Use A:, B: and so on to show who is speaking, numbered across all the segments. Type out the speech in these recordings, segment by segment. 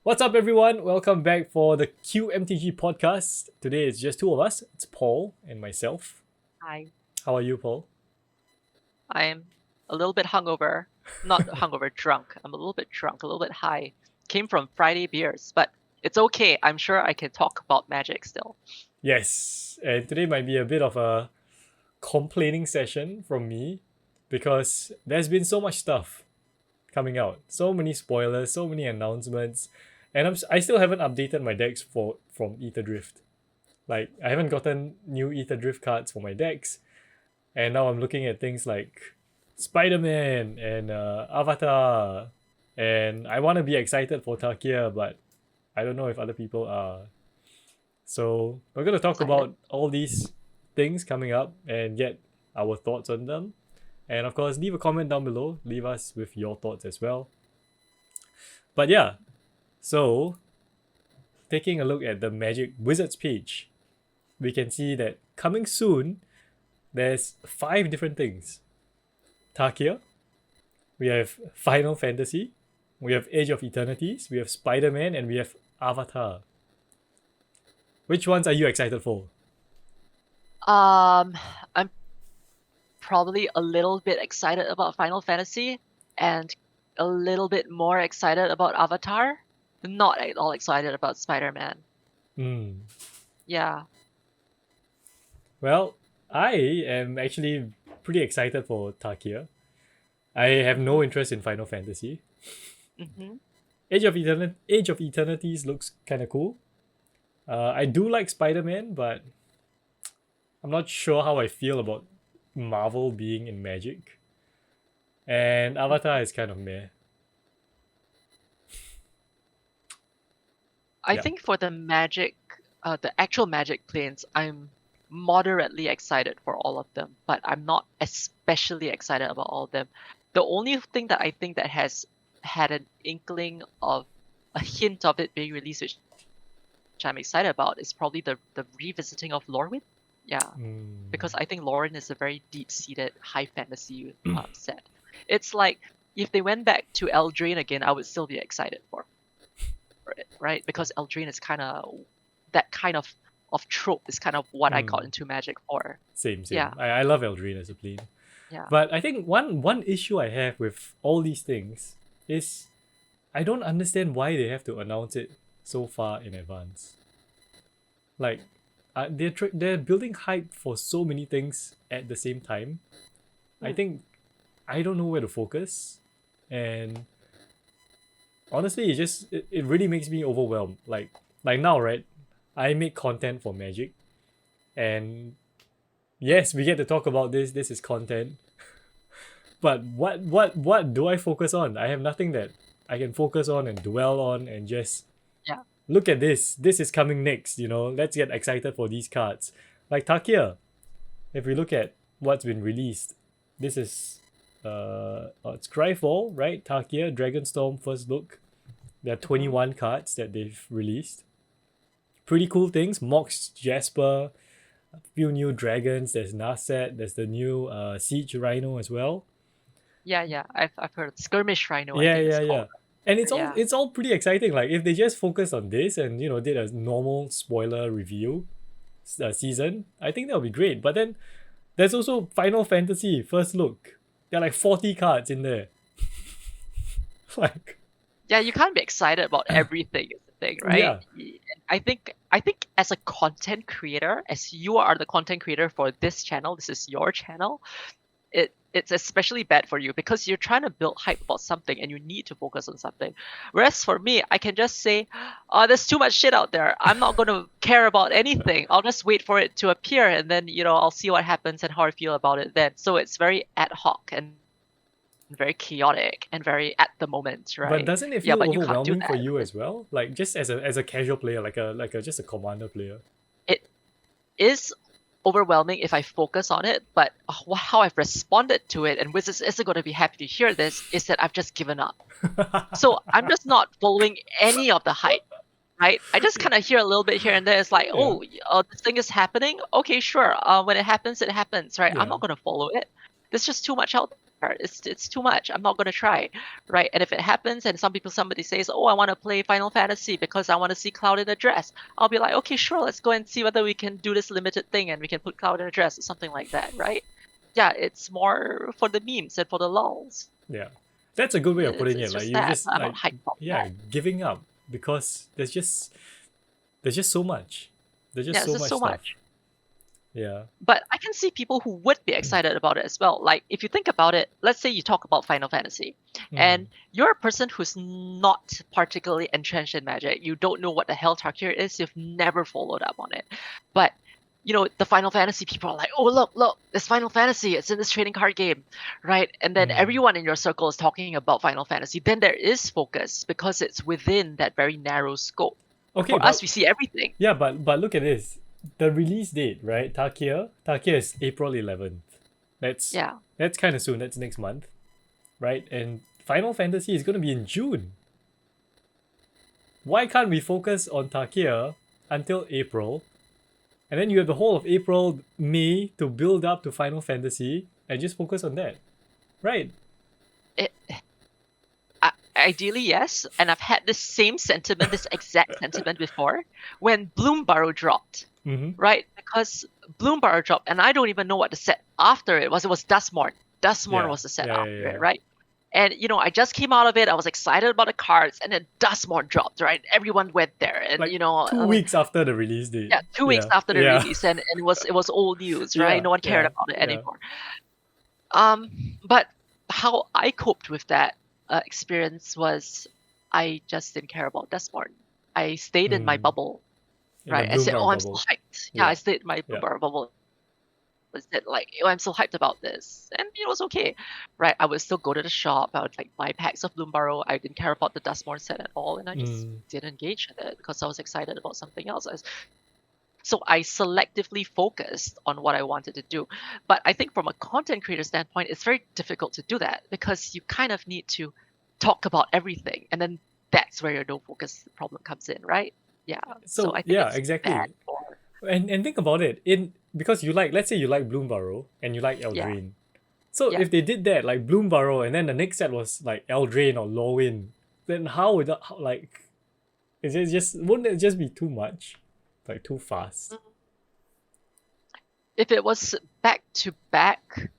A: What's up, everyone? Welcome back for the QMTG podcast. Today it's just two of us. It's Paul and myself.
B: Hi,
A: How are you, Paul?
B: I'm a little bit hungover. Not hungover, drunk. I'm a little bit drunk, a little bit high. Came from Friday beers, but it's okay. I'm sure I can talk about magic still.
A: Yes, and today might be a bit of a complaining session from me because there's been so much stuff coming out. So many spoilers, so many announcements, and I still haven't updated my decks from Ether Drift. Like, I haven't gotten new Ether Drift cards for my decks, and now I'm looking at things like Spider-Man and Avatar, and I want to be excited for Takia, but I don't know if other people are. So we're gonna talk
B: Excited.
A: about all these things coming up and get our thoughts on them. And of course, leave a comment down below. Leave us with your thoughts as well. But yeah, so taking a look at the Magic Wizards page, we can see that coming soon, there's 5 different things. Takia, we have Final Fantasy, we have Age of Eternities, we have Spider-Man, and we have Avatar. Which ones are you excited for?
B: I'm probably a little bit excited about Final Fantasy and a little bit more excited about Avatar. Not at all excited about Spider-Man. Yeah.
A: Well, I am actually pretty excited for Takia. I have no interest in Final Fantasy.
B: Mm-hmm.
A: Age of Eternities looks kind of cool. I do like Spider-Man, but I'm not sure how I feel about Marvel being in Magic. And Avatar is kind of meh.
B: I
A: Yeah.
B: think for the magic, the actual magic planes, I'm moderately excited for all of them, but I'm not especially excited about all of them. The only thing that I think that has had an inkling of a hint of it being released, which I'm excited about, is probably the revisiting of Lorwyn. Yeah, because I think Lorwyn is a very deep-seated high fantasy set. It's like if they went back to Eldraine again, I would still be excited for it, right? Because Eldraine is kind of that kind of trope is kind of what I got into Magic for.
A: Same.
B: Yeah.
A: I love Eldraine as a plane.
B: Yeah.
A: But I think one issue I have with all these things is I don't understand why they have to announce it so far in advance. Like, they're building hype for so many things at the same time. I think I don't know where to focus, and honestly, it really makes me overwhelmed. Like now, right? I make content for Magic, and yes, we get to talk about this. This is content, but what do I focus on? I have nothing that I can focus on and dwell on and just look at this. This is coming next, Let's get excited for these cards. Like Takia, if we look at what's been released, this is it's Cryfall, right? Takia, Dragonstorm first look. There are 21 cards that they've released. Pretty cool things. Mox Jasper, a few new dragons. There's Narset. There's the new Siege Rhino as well.
B: Yeah. I've heard Skirmish Rhino.
A: Yeah,
B: I think
A: yeah,
B: it's
A: yeah.
B: called.
A: And it's all pretty exciting. Like if they just focused on this and did a normal spoiler review season, I think that would be great. But then there's also Final Fantasy first look. There are like 40 cards in there. Like,
B: Yeah, you can't be excited about everything is the thing, right?
A: Yeah.
B: I think as a content creator, as you are the content creator for this channel, this is your channel, it's especially bad for you because you're trying to build hype about something and you need to focus on something. Whereas for me, I can just say, oh, there's too much shit out there. I'm not going to care about anything. I'll just wait for it to appear and then, I'll see what happens and how I feel about it then. So it's very ad hoc and very chaotic and very at the moment, right?
A: But doesn't it feel
B: but you can't do
A: overwhelming for
B: that.
A: you as well? Like just as a casual player, like a just a commander player.
B: It is overwhelming if I focus on it, but how I've responded to it, and Wizards isn't going to be happy to hear this, is that I've just given up. So I'm just not following any of the hype, right? I just kind of hear a little bit here and there. It's like, this thing is happening. Okay, sure. When it happens, right?
A: Yeah.
B: I'm not going to follow it. There's just too much out card. It's too much. I'm not gonna try, right? And if it happens, and somebody says, "Oh, I want to play Final Fantasy because I want to see Cloud in a dress," I'll be like, "Okay, sure, let's go and see whether we can do this limited thing and we can put Cloud in a dress or something like that, right?" Yeah, it's more for the memes and for the lulz.
A: Yeah, that's a good way of putting
B: It's
A: it. Like
B: just
A: you're
B: that.
A: just
B: I'm
A: like
B: not hyped about
A: yeah,
B: that.
A: giving up because there's just so much. There's just
B: Yeah, it's
A: so
B: just
A: much
B: so
A: stuff.
B: much.
A: Yeah.
B: But I can see people who would be excited about it as well. Like if you think about it, let's say you talk about Final Fantasy,
A: Mm.
B: and you're a person who's not particularly entrenched in Magic. You don't know what the hell Tarkir is. You've never followed up on it, but the Final Fantasy people are like, "Oh, look, it's Final Fantasy. It's in this trading card game, right?" And then
A: Mm.
B: everyone in your circle is talking about Final Fantasy. Then there is focus because it's within that very narrow scope.
A: Okay,
B: For us,
A: but
B: we see everything.
A: yeah, but look at this. The release date, right? Takia is April 11th. That's
B: Yeah.
A: that's kind of soon. That's next month, right? And Final Fantasy is going to be in June. Why can't we focus on Takia until April? And then you have the whole of April, May to build up to Final Fantasy and just focus on that. Right.
B: It, Ideally, yes. And I've had this same sentiment, this exact sentiment before when Bloomburrow dropped,
A: Mm-hmm.
B: right? Because Bloomburrow dropped, and I don't even know what the set after it was. It was Dustmorn. Dustmorn
A: Yeah.
B: was the set
A: Yeah,
B: after
A: yeah, yeah.
B: it, right? And I just came out of it. I was excited about the cards, and then Dustmorn dropped, right? Everyone went there, and
A: Like 2 weeks after the release date.
B: yeah, 2 weeks
A: Yeah.
B: after the
A: Yeah.
B: release, and it was old news, right?
A: Yeah,
B: No one cared
A: yeah,
B: about it
A: yeah.
B: anymore. But how I coped with that experience was I just didn't care about Dustmorn. I stayed in my bubble,
A: In the
B: right? I said,
A: Bloomberg
B: "Oh, I'm so
A: bubble.
B: hyped." Yeah, I stayed in my
A: Yeah.
B: bubble. I said like, "Oh, I'm so hyped about this," and it was okay, right? I would still go to the shop. I would like buy packs of Bloomburrow. I didn't care about the Dustmorn set at all, and I just didn't engage with it because I was excited about something else. So I selectively focused on what I wanted to do. But I think from a content creator standpoint, it's very difficult to do that because you kind of need to talk about everything. And then that's where your no focus problem comes in, right? Yeah. So I think
A: yeah,
B: it's
A: exactly.
B: bad for
A: And think about it. Because let's say you like Bloomburrow and you like Eldraine. So
B: Yeah.
A: if they did that, like Bloomburrow, and then the next set was like Eldraine or Lorwyn, then how would that, wouldn't it just be too much? Like too fast?
B: If it was back to back,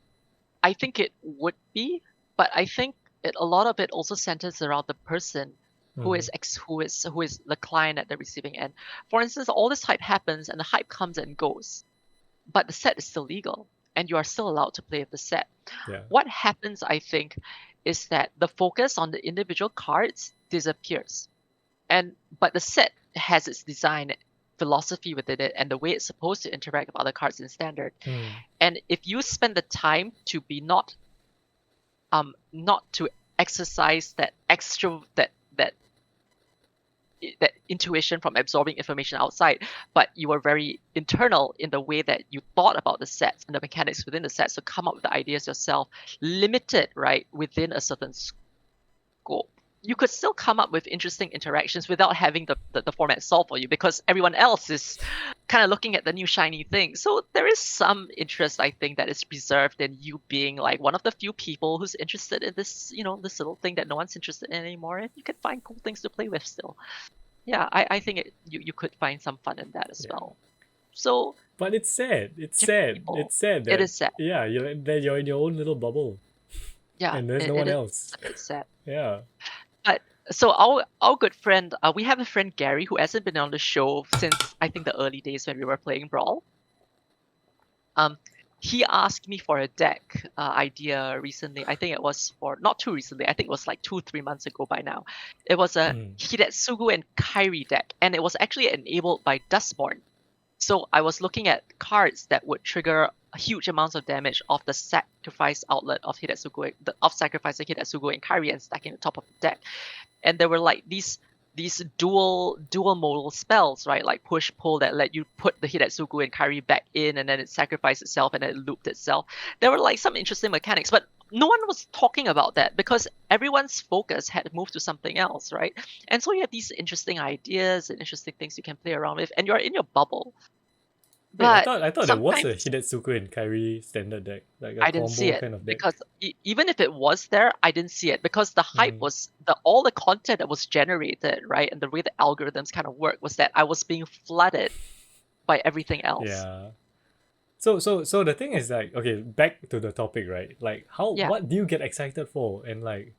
B: I think it would be, but I think a lot of it also centers around the person who is the client at the receiving end. For instance, all this hype happens and the hype comes and goes, but the set is still legal and you are still allowed to play with the set.
A: Yeah.
B: What happens, I think, is that the focus on the individual cards disappears, but the set has its design philosophy within it and the way it's supposed to interact with other cards in standard. And if you spend the time to be not to exercise that extra that intuition from absorbing information outside, but you were very internal in the way that you thought about the sets and the mechanics within the sets to come up with the ideas yourself, limited, right, within a certain scope. You could still come up with interesting interactions without having the format solved for you because everyone else is kind of looking at the new shiny thing. So there is some interest, I think, that is preserved in you being like one of the few people who's interested in this, this little thing that no one's interested in anymore, and you can find cool things to play with still. Yeah, I think you could find some fun in that as well. So,
A: but it's sad. It's sad. It's sad.
B: It is sad.
A: Yeah, you're in your own little bubble.
B: Yeah,
A: and there's no one else.
B: It's sad.
A: Yeah.
B: But so our good friend, we have a friend Gary who hasn't been on the show since I think the early days when we were playing Brawl. He asked me for a deck idea recently. I think it was not too recently. I think it was like 2-3 months ago by now. It was a Hidetsugu and Kairi deck, and it was actually enabled by Dustmorn. So I was looking at cards that would trigger huge amounts of damage off the sacrifice outlet of Hidetsugu, of sacrificing Hidetsugu and Kairi and stacking the top of the deck. And there were like these dual modal spells, right? Like push pull that let you put the Hidetsugu and Kairi back in, and then it sacrificed itself and then it looped itself. There were like some interesting mechanics, but no one was talking about that because everyone's focus had moved to something else, right? And so you have these interesting ideas and interesting things you can play around with, and you're in your bubble.
A: Wait, I
B: But
A: thought there was a
B: sometimes
A: Hidetsugu and Kairi standard deck, like a
B: I didn't see
A: combo
B: it
A: kind of deck.
B: because even if it was there, I didn't see it because the hype
A: Mm,
B: was all the content that was generated, right? And the way the algorithms kind of work was that I was being flooded by everything else.
A: yeah. So the thing is like, okay, back to the topic, right? Like
B: Yeah.
A: what do you get excited for, and like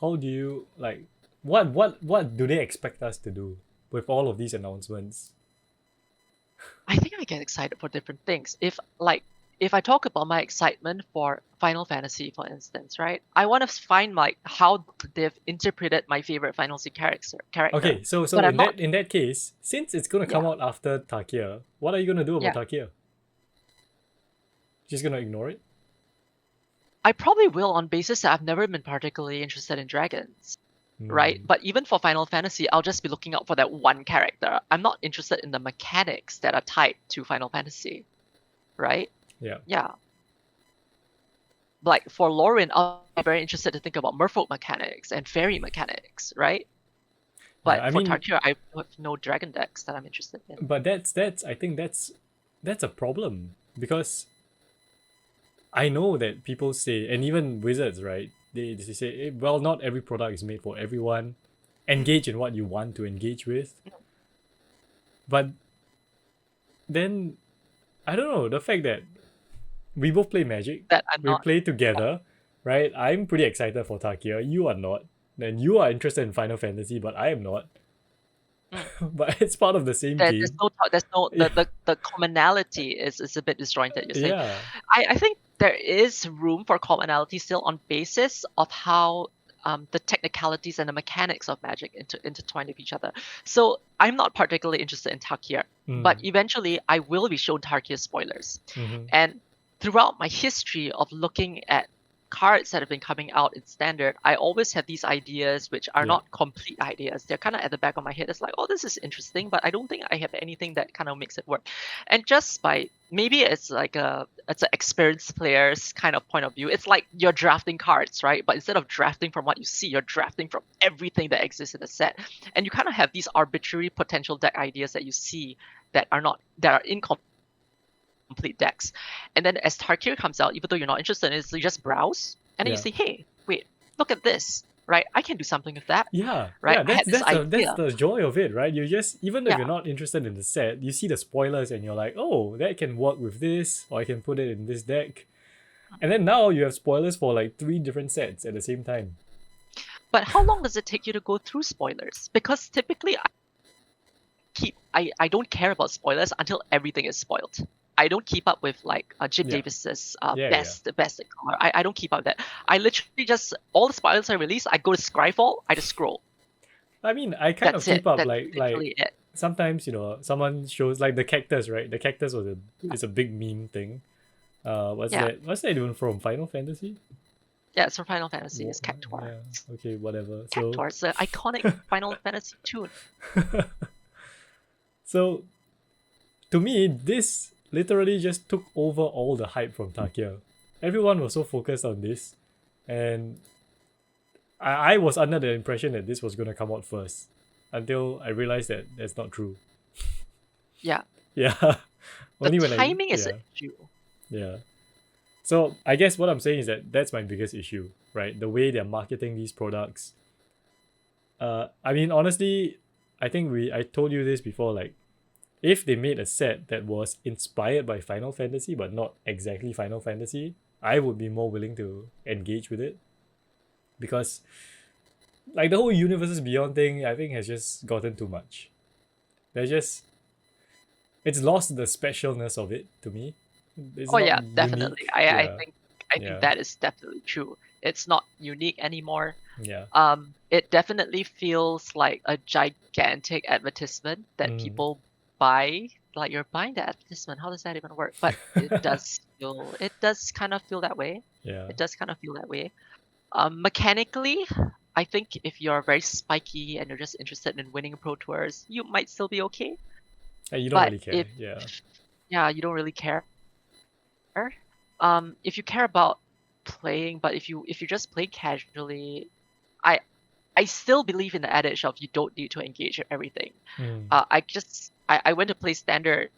A: how do you like what do they expect us to do with all of these announcements?
B: I think I get excited for different things. If I talk about my excitement for Final Fantasy, for instance, right? I want to find like how they've interpreted my favorite Final Fantasy character.
A: Okay, so
B: But I'm not.
A: in that case, since it's gonna come
B: Yeah,
A: out after Takia, what are you gonna do about
B: yeah.
A: Takia? Just gonna ignore it?
B: I probably will on basis that I've never been particularly interested in dragons, right?
A: Hmm.
B: But even for Final Fantasy, I'll just be looking out for that one character. I'm not interested in the mechanics that are tied to Final Fantasy, right?
A: Yeah.
B: Yeah. Like for Lauren, I'll be very interested to think about merfolk mechanics and fairy mechanics, right?
A: Yeah.
B: But
A: I
B: for
A: mean,
B: Tarkir, I have no dragon decks that I'm interested in.
A: but that's I think that's a problem because I know that people say, and even wizards, right? They say, well, not every product is made for everyone. Engage in what you want to engage with. But then, I don't know, the fact that we both play Magic,
B: That I'm
A: we
B: not.
A: play together, right? I'm pretty excited for Takia. You are not. Then you are interested in Final Fantasy, but I am not.
B: Mm.
A: But it's part of the same game.
B: There's no
A: Yeah.
B: the commonality is a bit disjointed. You're saying.
A: Yeah.
B: I think there is room for commonality still on basis of how the technicalities and the mechanics of Magic intertwine with each other. So I'm not particularly interested in Tarkir, but
A: Mm.
B: eventually I will be shown Tarkir spoilers.
A: Mm-hmm.
B: And throughout my history of looking at cards that have been coming out in standard, I always have these ideas which are
A: Yeah.
B: not complete ideas. They're kind of at the back of my head. It's like, oh, this is interesting, but I don't think I have anything that kind of makes it work. And just by maybe it's like it's an experienced player's kind of point of view. It's like you're drafting cards, right? But instead of drafting from what you see, you're drafting from everything that exists in the set. And you kind of have these arbitrary potential deck ideas that you see that are incomplete decks. And then as Tarkir comes out, even though you're not interested in it, you just browse and then you
A: Yeah.
B: say, hey, wait, look at this, right? I can do something with that,
A: Yeah,
B: right?
A: yeah,
B: I had this
A: that's
B: idea.
A: the joy of it, right? You just even if
B: Yeah.
A: you're not interested in the set, you see the spoilers and you're like, oh, that can work with this, or I can put it in this deck. And then now you have spoilers for like 3 different sets at the same time.
B: But how long does it take you to go through spoilers? Because typically I don't care about spoilers until everything is spoiled. I don't keep up with like Jim
A: Yeah.
B: Davis's
A: Yeah,
B: best color. I don't keep up with that. I literally just all the spoilers are released. I go to Scryfall. I just scroll.
A: I mean, I kind of
B: That's it.
A: keep up
B: That's
A: like
B: literally it.
A: sometimes someone shows like the cactus, right? The cactus is a big meme thing. What's
B: Yeah.
A: that? What's that even from Final Fantasy?
B: Yeah, it's from Final Fantasy. It's Cactuar.
A: Yeah. Okay, whatever.
B: Cactuar is an iconic Final Fantasy tune.
A: So to me, this literally just took over all the hype from Takia. Everyone was so focused on this, and I was under the impression that this was going to come out first until I realized that that's not true.
B: Yeah.
A: Yeah.
B: The
A: Only when
B: timing is
A: yeah,
B: an issue.
A: yeah. So I guess what I'm saying is that that's my biggest issue, right? The way they're marketing these products. I mean, honestly, I think I told you this before, like, if they made a set that was inspired by Final Fantasy but not exactly Final Fantasy, I would be more willing to engage with it. Because like the whole Universes Beyond thing, I think has just gotten too much. It's lost the specialness of it to me. It's
B: Oh
A: not
B: yeah,
A: unique.
B: definitely. I
A: Yeah.
B: think
A: Yeah.
B: that is definitely true. It's not unique anymore.
A: Yeah.
B: It definitely feels like a gigantic advertisement that
A: Mm.
B: people buy. Like you're buying the advertisement. How does that even work? But it does kind of feel that way.
A: Yeah.
B: It does kind of feel that way. Mechanically, I think if you're very spiky and you're just interested in winning pro tours, you might still be okay.
A: You don't
B: But
A: really care.
B: yeah, you don't really care. If you care about playing, but if you just play casually, I still believe in the adage of you don't need to engage with everything.
A: Mm.
B: I went to play standard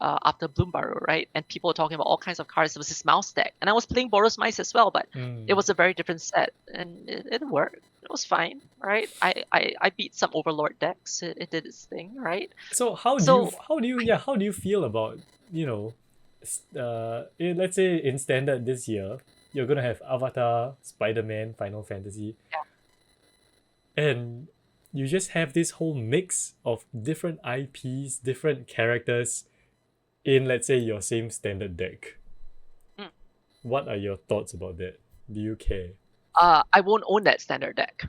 B: after Bloombarrow, right? And people were talking about all kinds of cards. There was this mouse deck, and I was playing Boros Mice as well, but it was a very different set, and it worked. It was fine, right? I beat some Overlord decks. It did its thing, right?
A: So how do you feel about, you know, let's say in standard this year you're gonna have Avatar, Spider-Man, Final Fantasy, and you just have this whole mix of different IPs, different characters in, let's say, your same standard deck.
B: Mm.
A: What are your thoughts about that? Do you care?
B: I won't own that standard deck.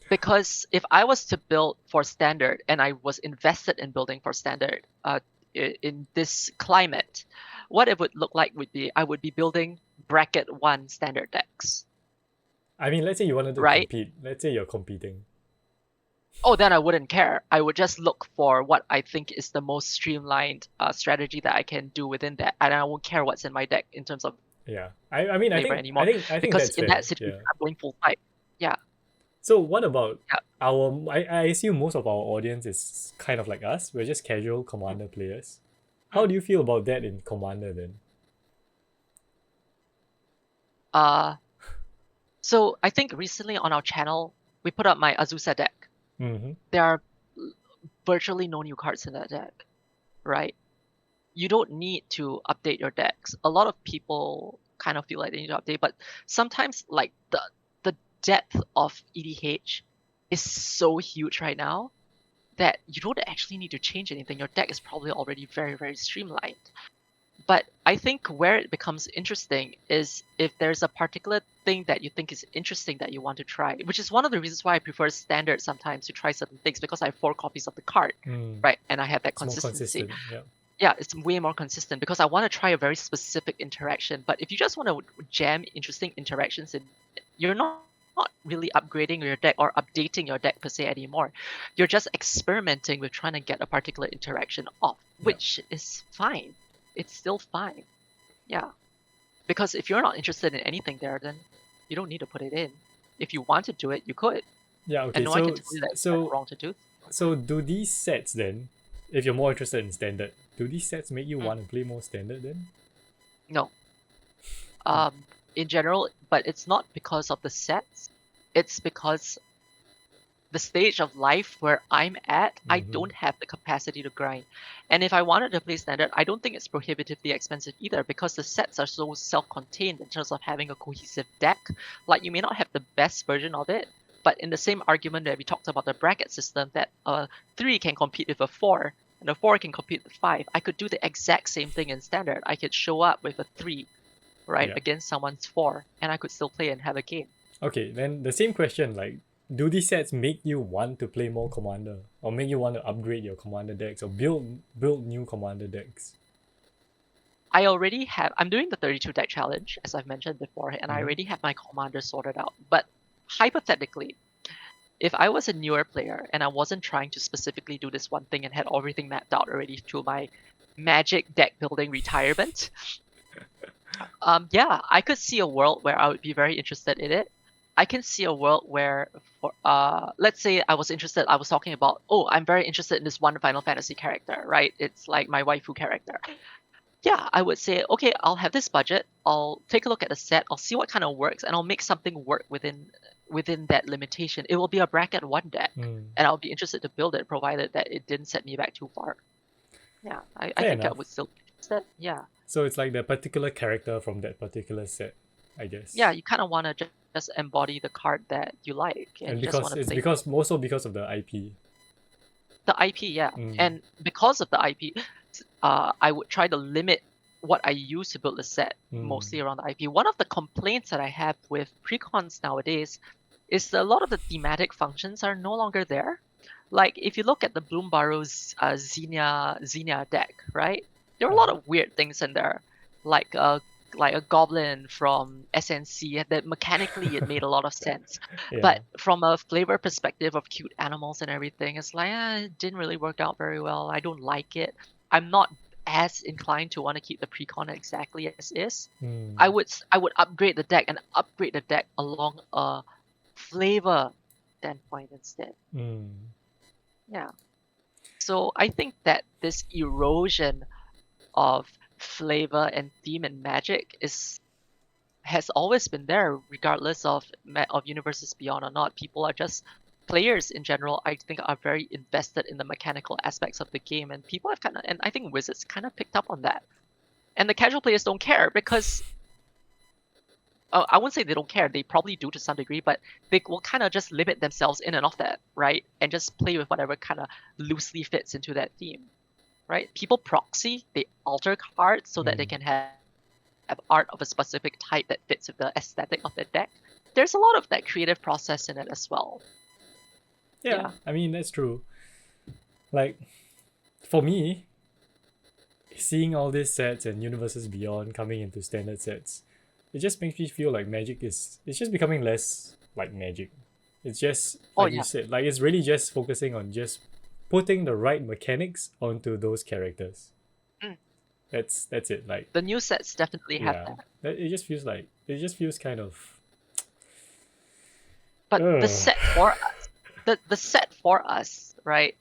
B: Because if I was to build for standard and I was invested in building for standard in this climate, what it would look like would be I would be building bracket 1 standard decks.
A: I mean, let's say you wanted to
B: Right?
A: compete. Let's say you're competing.
B: Oh, then I wouldn't care. I would just look for what I think is the most streamlined strategy that I can do within that, and I won't care what's in my deck in terms of
A: Yeah. I mean,
B: flavor anymore.
A: I think
B: Because
A: that's
B: in
A: fair.
B: that situation,
A: Yeah.
B: I'm going full type. Yeah.
A: So what about
B: Yeah.
A: I assume most of our audience is kind of like us. We're just casual commander players. How do you feel about that in commander then?
B: So I think recently on our channel, we put up my Azusa deck.
A: Mm-hmm.
B: There are virtually no new cards in that deck, right? You don't need to update your decks. A lot of people kind of feel like they need to update, but sometimes like the depth of EDH is so huge right now that you don't actually need to change anything. Your deck is probably already very, very streamlined. But I think where it becomes interesting is if there's a particular thing that you think is interesting that you want to try, which is one of the reasons why I prefer standard sometimes to try certain things, because I have 4 copies of the card, right? And I have that
A: It's more
B: consistency.
A: consistent. Yeah.
B: Yeah, it's way more consistent because I want to try a very specific interaction. But if you just want to jam interesting interactions in, you're not really upgrading your deck or updating your deck per se anymore. You're just experimenting with trying to get a particular interaction off, which is fine. It's still fine. Yeah. Because if you're not interested in anything there, then you don't need to put it in. If you want to do it, you could.
A: Yeah, okay.
B: And no one can tell you that it's wrong to do.
A: So do these sets then, if you're more interested in standard, do these sets make you want to play more standard then?
B: No. In general, but it's not because of the sets. It's because the stage of life where I'm at, I don't have the capacity to grind. And if I wanted to play standard, I don't think it's prohibitively expensive either, because the sets are so self-contained in terms of having a cohesive deck. Like, you may not have the best version of it, but in the same argument that we talked about the bracket system, that a 3 can compete with a 4, and a 4 can compete with 5, I could do the exact same thing in standard. I could show up with a 3, right, against someone's 4, and I could still play and have a game.
A: Okay, then the same question, like, do these sets make you want to play more commander, or make you want to upgrade your commander decks, or build new commander decks?
B: I'm doing the 32 deck challenge, as I've mentioned before, and I already have my commander sorted out. But hypothetically, if I was a newer player and I wasn't trying to specifically do this one thing and had everything mapped out already to my magic deck building retirement, I could see a world where I would be very interested in it. I can see a world where, let's say I was talking about, I'm very interested in this one Final Fantasy character, right? It's like my waifu character. Yeah, I would say, okay, I'll have this budget, I'll take a look at the set, I'll see what kind of works, and I'll make something work within that limitation. It will be a bracket 1 deck, and I'll be interested to build it, provided that it didn't set me back too far. Yeah, I think I would still be interested. Yeah.
A: So it's like the particular character from that particular set, I guess.
B: Yeah, you kind of want to just embody the card that you like, and you just want to play.
A: Because of the IP.
B: The IP, yeah, and because of the IP, I would try to limit what I use to build the set mostly around the IP. One of the complaints that I have with precons nowadays is that a lot of the thematic functions are no longer there. Like, if you look at the Bloombarrow's Xenia deck, right? There are a lot of weird things in there, like a goblin from SNC that mechanically it made a lot of sense. But from a flavor perspective of cute animals and everything, it's like, it didn't really work out very well. I don't like it. I'm not as inclined to want to keep the precon exactly as is. I would upgrade the deck and upgrade the deck along a flavor standpoint instead. Yeah. So I think that this erosion of flavor and theme in Magic has always been there, regardless of Universes Beyond or not. People are just players in general. I think are very invested in the mechanical aspects of the game, and people have and I think Wizards kind of picked up on that. And the casual players don't care because I wouldn't say they don't care. They probably do to some degree, but they will kind of just limit themselves in and off that, right? And just play with whatever kind of loosely fits into that theme, right? People proxy, they alter cards so that they can have art of a specific type that fits with the aesthetic of the deck. There's a lot of that creative process in it as well.
A: Yeah, I mean, that's true. Like, for me, seeing all these sets and Universes Beyond coming into standard sets, it just makes me feel like it's just becoming less like Magic. It's just, like you said, like it's really just focusing on just putting the right mechanics onto those characters. That's it. Like
B: the new sets definitely have that.
A: It just feels kind of.
B: But the set for us, the set for us, right?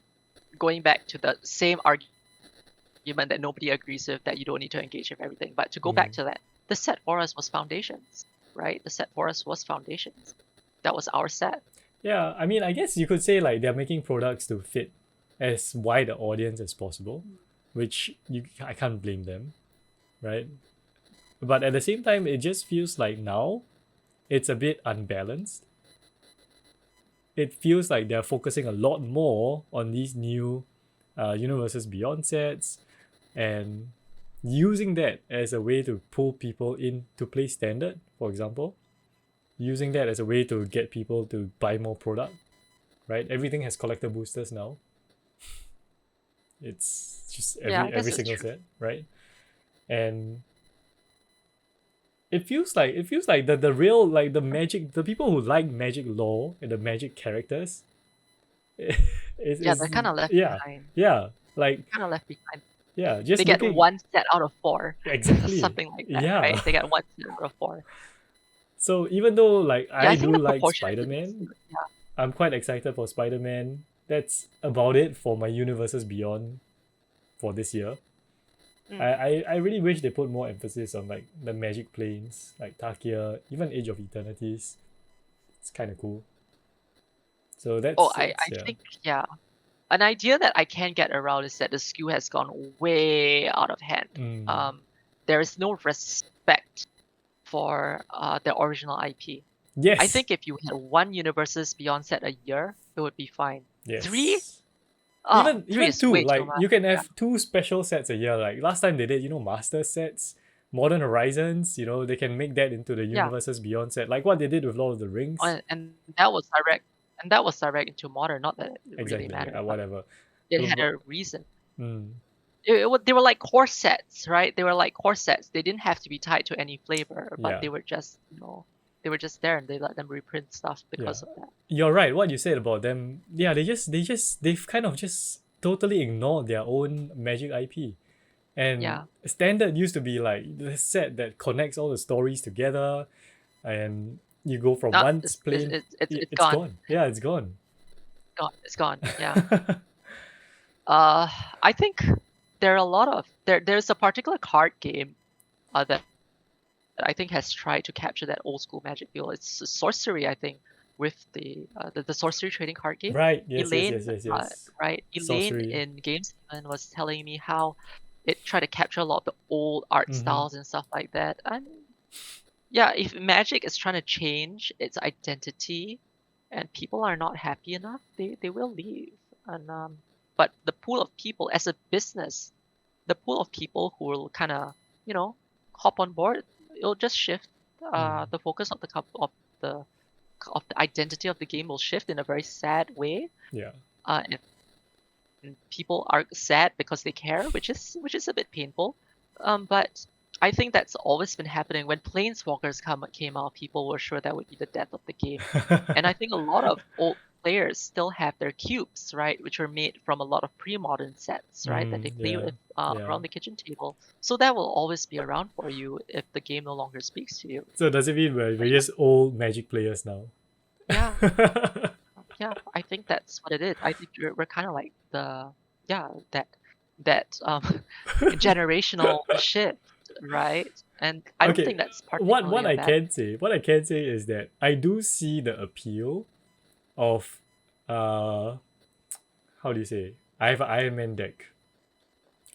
B: Going back to the same argument that nobody agrees with, that you don't need to engage with everything. But to go back to that, the set for us was Foundations, right? The set for us was Foundations. That was our set.
A: Yeah, I mean, I guess you could say like they're making products to fit as wide an audience as possible, which I can't blame them, right? But at the same time, it just feels like now it's a bit unbalanced. It feels like they're focusing a lot more on these new Universes Beyond sets and using that as a way to pull people in to play standard, for example. Using that as a way to get people to buy more product, right? Everything has collector boosters now. It's just every single set, right? And it feels like the real, like the Magic, the people who like Magic lore and the Magic characters,
B: they're kind of left behind.
A: Yeah, like
B: kind of left behind.
A: Yeah, just
B: they get one set out of 4.
A: Exactly.
B: Something like that, right? They get one set out of 4.
A: So even though like I do like Spider-Man,
B: yeah.
A: I'm quite excited for Spider-Man. That's about it for my Universes Beyond for this year. I really wish they put more emphasis on like the Magic planes, like Takia, even Age of Eternities. It's kind of cool. So that's.
B: I think an idea that I can get around is that the skew has gone way out of hand. There is no respect for the original IP.
A: Yes.
B: I think if you had one Universes Beyond set a year, it would be fine.
A: Yes.
B: 3?
A: Even 2, like you can have 2 special sets a year. Like last time they did, Master sets, Modern Horizons, they can make that into the Universes Beyond set, like what they did with Lord of the Rings.
B: And that was direct. And that was direct into Modern, not that it really mattered.
A: Whatever.
B: It had a reason. They were like core sets, right? They were like core sets. They didn't have to be tied to any flavor, but they were just, they were just there, and they let them reprint stuff because of that.
A: You're right. What you said about them, they've kind of just totally ignored their own Magic IP. And Standard used to be like the set that connects all the stories together, and you go from one plane.
B: It's gone.
A: Yeah, it's gone.
B: It's gone. Yeah. I think there are a lot of there's a particular card game that I think has tried to capture that old school Magic feel. It's Sorcery, I think, with the Sorcery trading card game.
A: Right. Yes.
B: Elaine,
A: Yes.
B: Right. Elaine in Game 7 was telling me how it tried to capture a lot of the old art styles and stuff like that. And if Magic is trying to change its identity and people are not happy enough, they will leave. And but the pool of people as a business, the pool of people who will kind of hop on board, it'll just shift. The focus of the identity of the game will shift in a very sad way.
A: Yeah.
B: And people are sad because they care, which is a bit painful. But I think that's always been happening. When Planeswalkers came out, people were sure that would be the death of the game. And I think a lot of old players still have their cubes, right, which were made from a lot of pre-modern sets, right, that they play with around the kitchen table. So that will always be around for you if the game no longer speaks to you.
A: So does it mean we're just old Magic players now?
B: Yeah. I think that's what it is. I think we're kind of like that that generational shift, right? And I don't
A: Okay,
B: think that's
A: what
B: particularly
A: what
B: a
A: I
B: bad.
A: can say, what I can say is that I do see the appeal of uh how do you say? I have an Iron Man deck,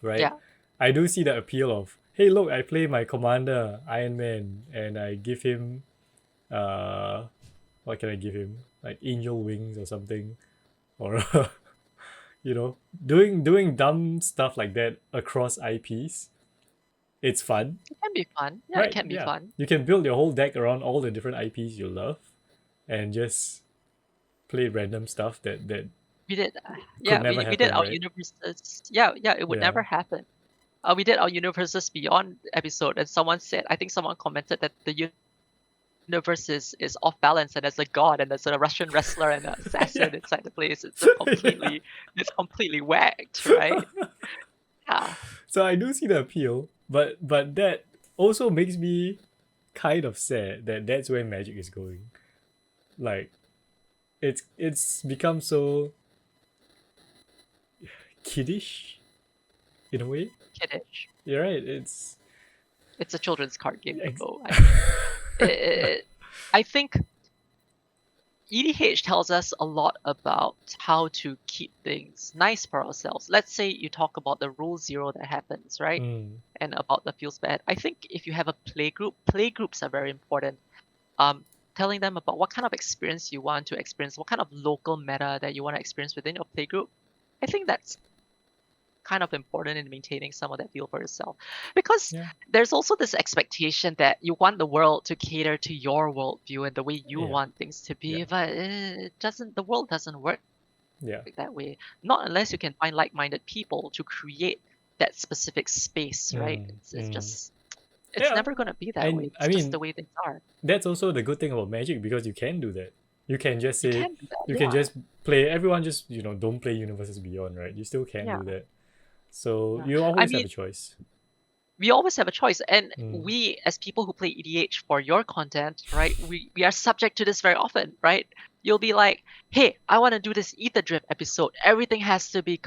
A: right?
B: Yeah,
A: I do see the appeal of, hey look, I play my commander, Iron Man, and I give him uh what can I give him? Like angel wings or something. Or doing dumb stuff like that across IPs. It's fun,
B: it can be fun. Yeah, it
A: right?
B: can be
A: Yeah.
B: fun.
A: You can build your whole deck around all the different IPs you love and just play random stuff that
B: We did,
A: could
B: yeah,
A: never
B: we did
A: happen,
B: our
A: right?
B: universes. Yeah, yeah, it would
A: Yeah.
B: never happen. We did our universes beyond episode, and someone said, I think someone commented that the universe is off balance, and there's a god, and there's a Russian wrestler and an assassin
A: Yeah.
B: inside the place. It's a
A: Yeah.
B: it's completely whacked, right? Yeah,
A: So I do see the appeal, but that also makes me kind of sad that that's where Magic is going. Like it's become so kiddish in a way.
B: kiddish.
A: You're right. It's
B: It's a children's card game,
A: ex-
B: though. I mean, I think EDH tells us a lot about how to keep things nice for ourselves. Let's say you talk about the rule zero that happens, right?
A: mm,
B: And about the feels bad. I think if you have a play groups are very important. Telling them about what kind of experience you want to experience, what kind of local meta that you want to experience within your playgroup. I think that's kind of important in maintaining some of that feel for yourself. Because
A: yeah,
B: there's also this expectation that you want the world to cater to your worldview and the way you
A: yeah,
B: want things to
A: yeah,
B: be, but it doesn't. The world doesn't work
A: yeah.
B: that way. Not unless you can find like-minded people to create that specific space, right?
A: Mm,
B: It's
A: mm.
B: just it's
A: Yeah,
B: never gonna be that way.
A: and
B: It's
A: I
B: just the
A: mean
B: way things are.
A: that's also the good thing about Magic because you can do that. You can just
B: You
A: say
B: can do that,
A: you can
B: yeah.
A: just play. Everyone just don't play Universes Beyond, right? You still can
B: Yeah.
A: do that. So
B: Yeah.
A: you
B: I
A: always have
B: mean,
A: a choice.
B: we always have a choice. And
A: Mm,
B: we, as people who play EDH for your content, right, we are subject to this very often, right? You'll be like, hey, I want to do this Ether Drift episode. Everything has to be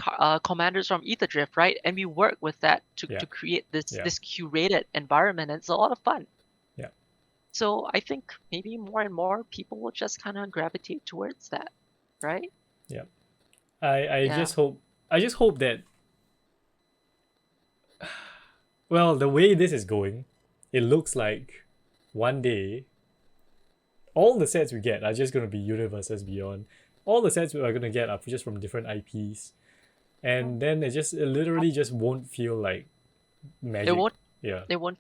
B: commanders from Ether Drift, right? And we work with that
A: yeah,
B: to create
A: yeah,
B: this curated environment. And it's a lot of fun.
A: yeah,
B: So I think maybe more and more people will just kind of gravitate towards that, right?
A: yeah. I
B: Yeah.
A: just hope that well the way this is going, it looks like one day all the sets we get are just gonna be Universes Beyond. All the sets we are gonna get are just from different IPs, and then it literally just won't feel like
B: It
A: Magic.
B: won't
A: Yeah,
B: it won't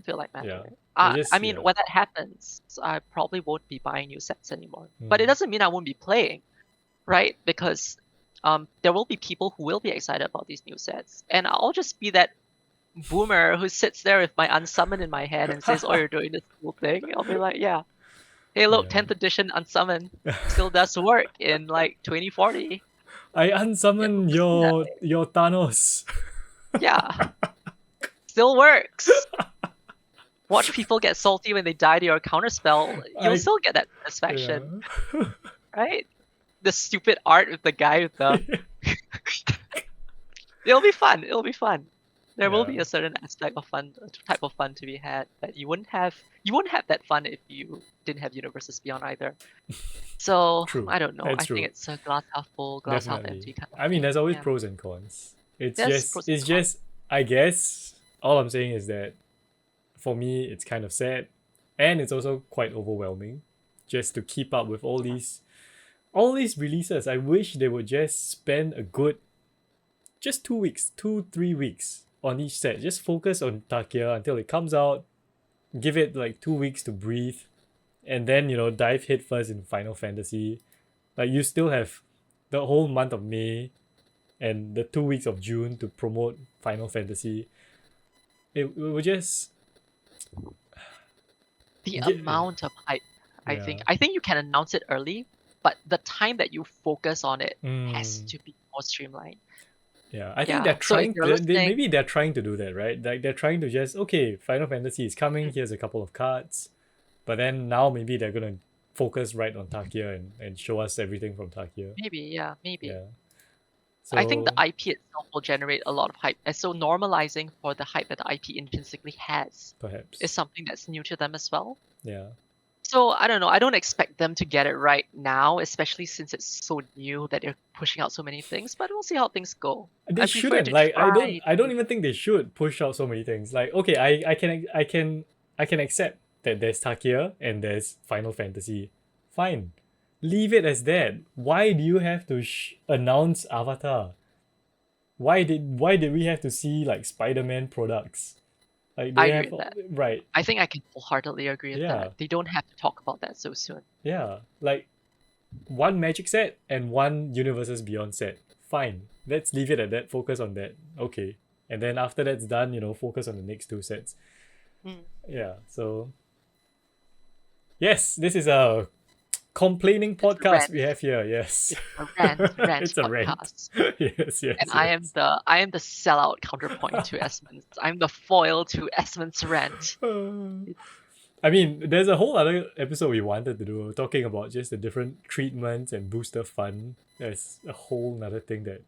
B: feel like
A: yeah.
B: magic.
A: It
B: I
A: just
B: mean,
A: yeah.
B: when that happens, I probably won't be buying new sets anymore. But it
A: Mm.
B: doesn't mean I won't be playing, right? Because there will be people who will be excited about these new sets, and I'll just be that boomer who sits there with my unsummon in my hand and says, "Oh, you're doing this cool thing." I'll be like, "Yeah, hey, look,
A: Yeah.
B: 10th edition unsummon still does work in like 2040.
A: I
B: Yeah,
A: unsummon
B: just be that
A: your
B: way.
A: your Thanos.
B: Yeah, still works." Watch people get salty when they die to your counterspell, you'll
A: I
B: still get that
A: yeah.
B: satisfaction, right? The stupid art with the guy with the. It'll be fun. It'll be fun. There will
A: Yeah.
B: be a certain aspect of fun, type of fun to be had that you wouldn't have. You wouldn't have that fun if you didn't have Universes Beyond either. So
A: True.
B: I don't know.
A: That's
B: I think
A: true.
B: it's a glass half full, glass half
A: Definitely.
B: empty kind of
A: I mean,
B: thing.
A: there's always
B: Yeah.
A: pros and cons. It's
B: There's
A: just,
B: pros and
A: it's
B: cons.
A: just, I guess, all I'm saying is that for me, it's kind of sad, and it's also quite overwhelming, just to keep up with all these releases. I wish they would just spend a good, just 2 weeks, 3 weeks on each set. Just focus on Takia until it comes out. Give it like 2 weeks to breathe, and then dive headfirst in Final Fantasy. Like you still have the whole month of May and the 2 weeks of June to promote Final Fantasy. It will just
B: The
A: get
B: amount of hype,
A: yeah.
B: I think you can announce it early, but the time that you focus on it has
A: Mm,
B: to be more streamlined.
A: yeah, I think they're
B: Yeah. So if
A: trying.
B: you're listening,
A: Maybe they're trying to do that, right? Like they're trying to just okay, Final Fantasy is coming. Here's a couple of cards, but then now maybe they're gonna focus right on Takia and show us everything from Takia.
B: maybe, yeah, maybe.
A: Yeah.
B: I think the
A: So
B: IP itself will generate a lot of hype. And so normalizing for the hype that the IP intrinsically has
A: perhaps,
B: is something that's new to them as well.
A: yeah.
B: So I don't know. I don't expect them to get it right now, especially since it's so new that they're pushing out so many things. But we'll see how things go.
A: They
B: I prefer
A: shouldn't.
B: to
A: Like
B: try.
A: I don't even think they should push out so many things. Like okay, I can accept that there's Takia and there's Final Fantasy. Fine. Leave it as that. Why do you have to announce Avatar? Why did we have to see like Spider-Man products? Like
B: I
A: they
B: agree
A: have
B: with that.
A: right.
B: I think I can wholeheartedly agree with
A: Yeah.
B: that. They don't have to talk about that so soon.
A: Yeah. Like one Magic set and one Universes Beyond set. Fine. Let's leave it at that. Focus on that. Okay. And then after that's done, focus on the next two sets.
B: Mm.
A: Yeah. So yes, this is a complaining
B: It's a
A: podcast
B: rant.
A: we have here. Yes.
B: A rant
A: It's a rant.
B: podcast.
A: Yes, yes.
B: And
A: yes.
B: I am the sellout counterpoint to Esmond's. I'm the foil to Esmond's rant.
A: I mean, there's a whole other episode we wanted to do talking about just the different treatments and booster fun. There's a whole nother thing that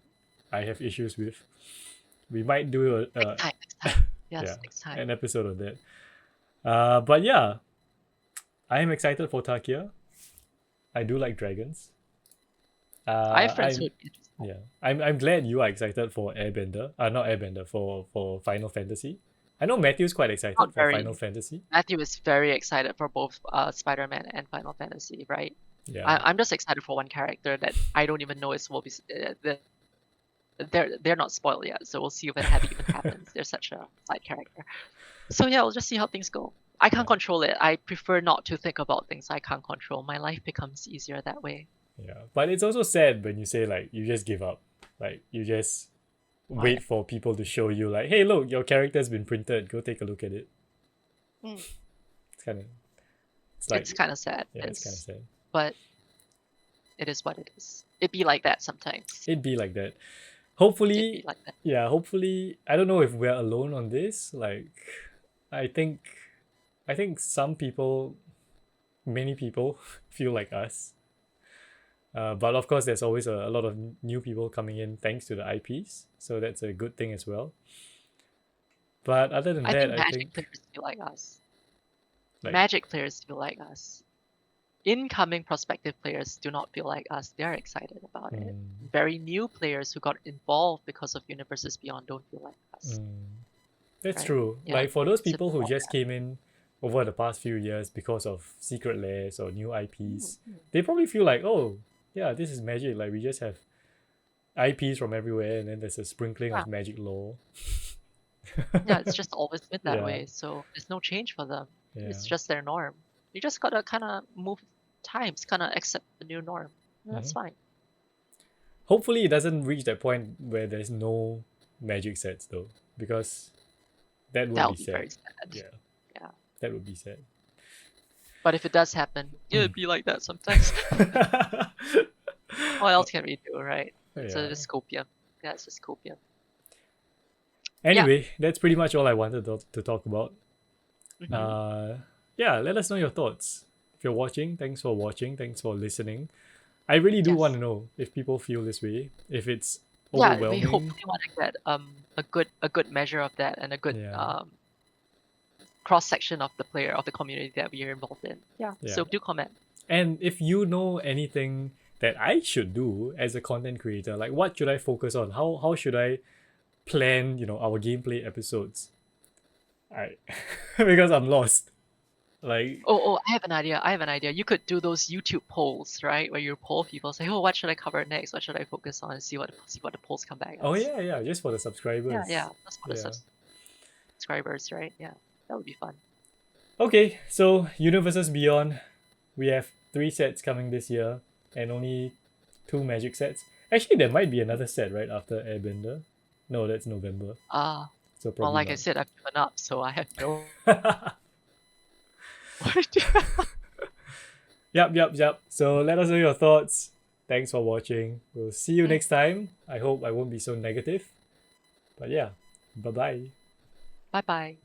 A: I have issues with. We might do
B: Next time. Yes,
A: yeah,
B: next time.
A: an episode of that. But yeah, I am excited for Takia. I do like dragons.
B: I have friends
A: I'm,
B: who would be interested.
A: yeah, I'm glad you are excited for Airbender. Not Airbender for Final Fantasy. I know Matthew's quite excited
B: Not
A: for
B: very.
A: Final Fantasy.
B: Matthew is very excited for both Spider-Man and Final Fantasy, right?
A: Yeah,
B: I'm just excited for one character that I don't even know will be. They're not spoiled yet, so we'll see if it even happens. They're such a side character. So yeah, we'll just see how things go. I can't
A: Yeah.
B: control it. I prefer not to think about things I can't control. My life becomes easier that way.
A: yeah. But it's also sad when you say like you just give up, like you just wait for people to show you like, hey, look, your character's been printed. Go take a look at it.
B: Mm.
A: It's kind of, it's like,
B: It's kind of sad.
A: yeah, it's kind of sad.
B: But it is what it is. It be like that sometimes.
A: It'd be like that.
B: It
A: Hopefully,
B: be like that.
A: yeah. Hopefully, I don't know if we're alone on this. Like, I think some people, many people, feel like us. But of course, there's always a lot of new people coming in thanks to the IPs, so that's a good thing as well. But other than
B: I
A: that,
B: think
A: I
B: Magic
A: think
B: players feel like us.
A: like
B: Magic players feel like us. Incoming prospective players do not feel like us. They are excited about it. Very new players who got involved because of Universes Beyond don't feel like us.
A: that's
B: Right.
A: true.
B: Yeah,
A: Like for those
B: it's
A: people who
B: about
A: just
B: that.
A: came in over the past few years because of Secret Lairs or new IPs,
B: Mm.
A: they probably feel like, oh, yeah, this is Magic. Like we just have IPs from everywhere, and then there's a sprinkling
B: Yeah.
A: of Magic lore.
B: Yeah, it's just always been that
A: Yeah.
B: way. So there's no change for them.
A: Yeah.
B: It's just their norm. You just gotta kind of move times, kind of accept the new norm. And that's fine.
A: Hopefully, it doesn't reach that point where there's no Magic sets though, because that would
B: That
A: be
B: would be
A: sad.
B: very sad.
A: Yeah.
B: Yeah.
A: That would be sad.
B: But if it does happen, it'd be like that sometimes. What else can we do, right? It's a
A: Yeah.
B: dystopian. Yeah, it's a dystopian.
A: Anyway, that's pretty much all I wanted to talk about.
B: Mhm.
A: Yeah, let us know your thoughts. If you're watching, thanks for watching. Thanks for listening. I really do
B: Yes.
A: want to know if people feel this way. If it's
B: Yeah, we
A: overwhelming.
B: hopefully want to get a good measure of that and a good
A: Yeah.
B: cross section of the community that we are involved in. Yeah.
A: Yeah.
B: So do comment.
A: And if you know anything that I should do as a content creator, like what should I focus on? How should I plan, our gameplay episodes? Because I'm lost. Like
B: Oh, I have an idea. You could do those YouTube polls, right? Where you poll people, say, oh, what should I cover next? What should I focus on? And see what the polls come back.
A: oh
B: as.
A: yeah, just for the subscribers.
B: Yeah. That's for the
A: Yeah.
B: subscribers, right? Yeah, that would be fun.
A: Okay, so Universes Beyond, we have 3 sets coming this year and only 2 Magic sets. Actually, there might be another set right after Airbender. No, that's November. So probably
B: Well, like I
A: not.
B: said, I've given up, so I have no idea.
A: Yep. So let us know your thoughts. Thanks for watching. We'll see you next time. I hope I won't be so negative. But yeah, bye-bye.
B: Bye bye.